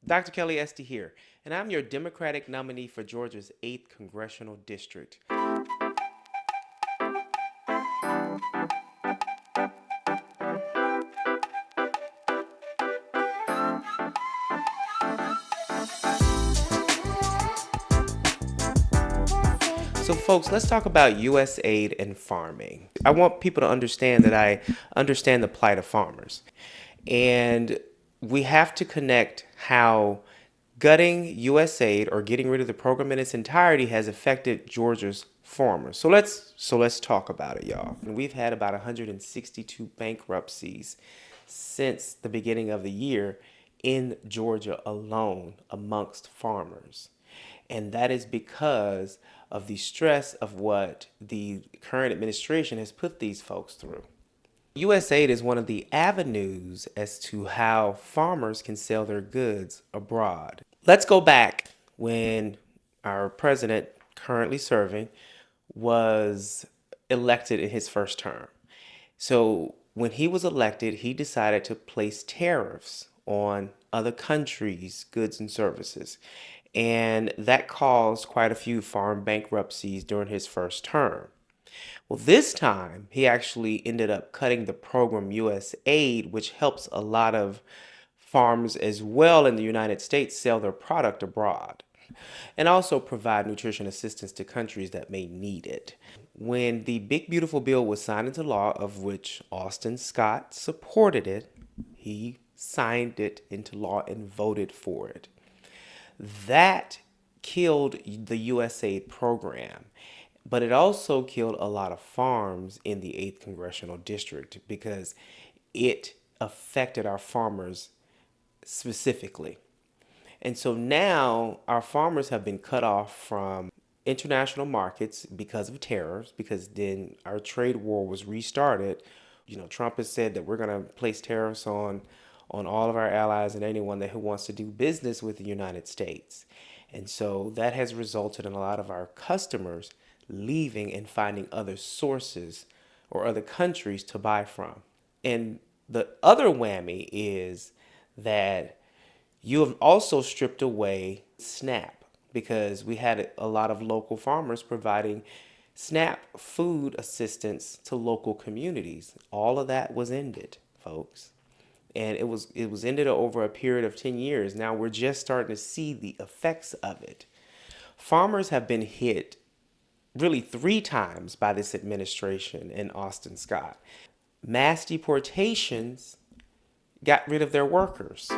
Dr. Kelly Esty here, and I'm your Democratic nominee for Georgia's 8th Congressional District. So, folks, let's talk about USAID and farming. I want people to understand that I understand the plight of farmers. And we have to connect how gutting USAID or getting rid of the program in its entirety has affected Georgia's farmers. So let's talk about it, y'all. And we've had about 162 bankruptcies since the beginning of the year in Georgia alone amongst farmers. And that is because of the stress of what the current administration has put these folks through. USAID is one of the avenues as to how farmers can sell their goods abroad. Let's go back when our president, currently serving, was elected in his first term. So when he was elected, he decided to place tariffs on other countries' goods and services. And that caused quite a few farm bankruptcies during his first term. Well, this time he actually ended up cutting the program USAID, which helps a lot of farms as well in the United States sell their product abroad and also provide nutrition assistance to countries that may need it. When the big beautiful bill was signed into law, of which Austin Scott supported it, he signed it into law and voted for it. That killed the USAID program, but it also killed a lot of farms in the 8th Congressional District because it affected our farmers specifically. And so now our farmers have been cut off from international markets because of tariffs, because then our trade war was restarted. Trump has said that we're going to place tariffs on all of our allies and anyone who wants to do business with the United States. And so that has resulted in a lot of our customers leaving and finding other sources or other countries to buy from. And the other whammy is that you have also stripped away SNAP because we had a lot of local farmers providing SNAP food assistance to local communities. All of that was ended, folks. And it was ended over a period of 10 years. Now we're just starting to see the effects of it. Farmers have been hit really 3 times by this administration and Austin Scott. Mass deportations got rid of their workers.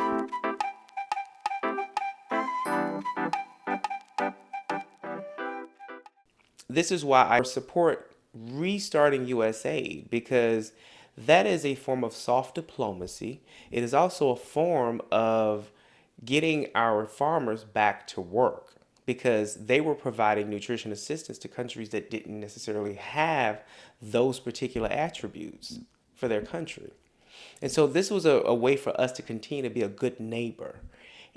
This is why I support restarting USAID, because that is a form of soft diplomacy. It is also a form of getting our farmers back to work because they were providing nutrition assistance to countries that didn't necessarily have those particular attributes for their country. And so this was a way for us to continue to be a good neighbor.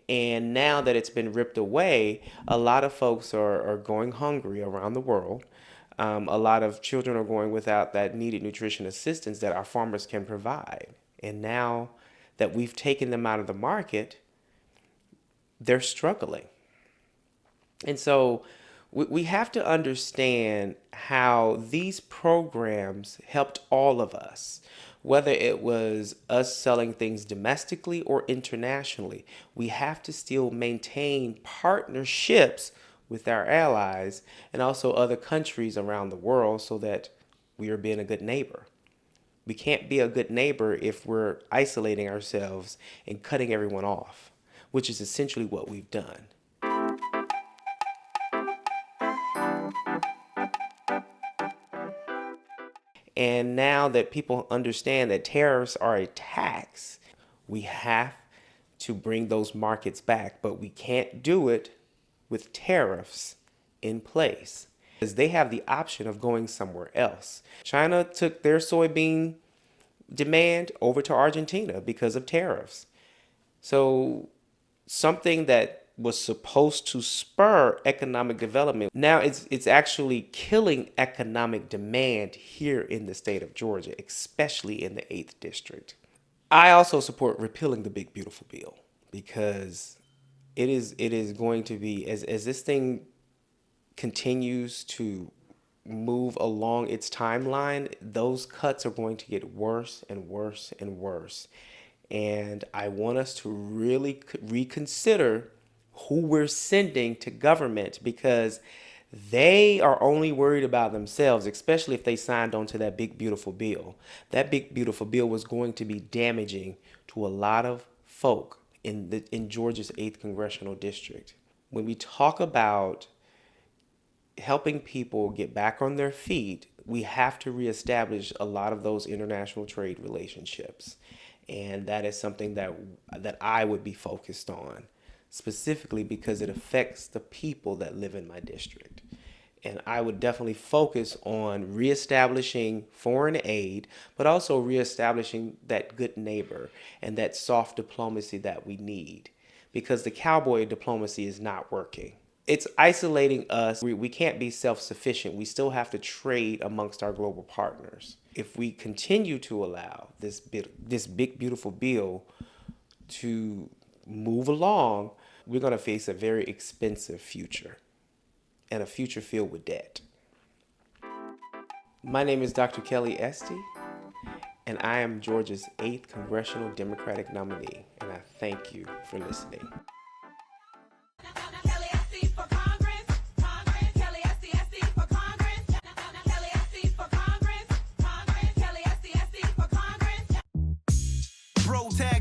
And now that it's been ripped away, a lot of folks are going hungry around the world. A lot of children are going without that needed nutrition assistance that our farmers can provide. And now that we've taken them out of the market, they're struggling. And so we have to understand how these programs helped all of us, whether it was us selling things domestically or internationally. We have to still maintain partnerships with our allies and also other countries around the world so that we are being a good neighbor. We can't be a good neighbor if we're isolating ourselves and cutting everyone off, which is essentially what we've done. And now that people understand that tariffs are a tax, we have to bring those markets back. But we can't do it with tariffs in place because they have the option of going somewhere else. China took their soybean demand over to Argentina because of tariffs. So something that was supposed to spur economic development. Now it's actually killing economic demand here in the state of Georgia, especially in the 8th district. I also support repealing the big beautiful bill because it is going to be, as this thing continues to move along its timeline, those cuts are going to get worse and worse and worse. And I want us to really reconsider who we're sending to government, because they are only worried about themselves, especially if they signed on to that big, beautiful bill. That big, beautiful bill was going to be damaging to a lot of folk in Georgia's 8th congressional district. When we talk about helping people get back on their feet, we have to reestablish a lot of those international trade relationships. And that is something that I would be focused on, specifically because it affects the people that live in my district. And I would definitely focus on reestablishing foreign aid, but also reestablishing that good neighbor and that soft diplomacy that we need, because the cowboy diplomacy is not working. It's isolating us. We can't be self-sufficient. We still have to trade amongst our global partners. If we continue to allow this big, beautiful bill to move along, we're going to face a very expensive future, and a future filled with debt. My name is Dr. Kelly Esty, and I am Georgia's 8th Congressional Democratic nominee, and I thank you for listening. Protest.